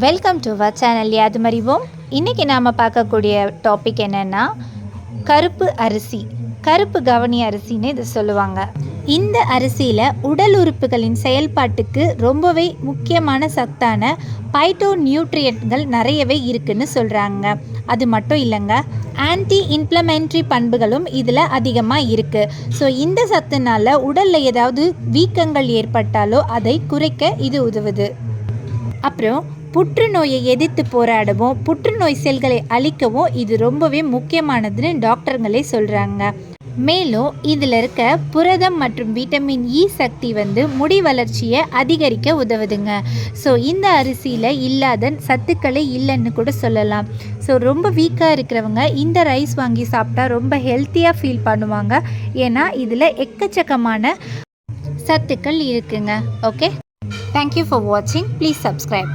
Welcome to our channel Yadhumarivom. இன்றைக்கி நாம் பார்க்கக்கூடிய டாபிக் என்னென்னா கருப்பு அரிசி, கருப்பு கவனி அரிசின்னு இதை சொல்லுவாங்க. இந்த அரிசியில் உடல் உறுப்புகளின் செயல்பாட்டுக்கு ரொம்பவே முக்கியமான சத்தான பைட்டோ நியூட்ரியன்ட்கள் நிறையவே இருக்குதுன்னு சொல்கிறாங்க. அது மட்டும் இல்லைங்க, ஆன்டி இன்ஃப்ளமெண்ட்ரி பண்புகளும் இதில் அதிகமாக இருக்குது. ஸோ இந்த சத்துனால் உடலில் ஏதாவது வீக்கங்கள் ஏற்பட்டாலோ அதை குறைக்க இது உதவுது. அப்புறம் புற்றுநோயை எதிர்த்து போராடவும் புற்றுநோய் செல்களை அழிக்கவும் இது ரொம்பவே முக்கியமானதுன்னு டாக்டருங்களே சொல்கிறாங்க. மேலும் இதில் இருக்க புரதம் மற்றும் விட்டமின் இ சக்தி முடி வளர்ச்சியை அதிகரிக்க உதவுதுங்க. ஸோ இந்த அரிசியில் இல்லாத சத்துக்களே இல்லைன்னு கூட சொல்லலாம். ஸோ ரொம்ப வீக்காக இருக்கிறவங்க இந்த ரைஸ் வாங்கி சாப்பிட்டா ரொம்ப ஹெல்த்தியாக ஃபீல் பண்ணுவாங்க. ஏன்னா இதில் எக்கச்சக்கமான சத்துக்கள் இருக்குங்க. ஓகே, தேங்க்யூ ஃபார் வாட்சிங். Please subscribe.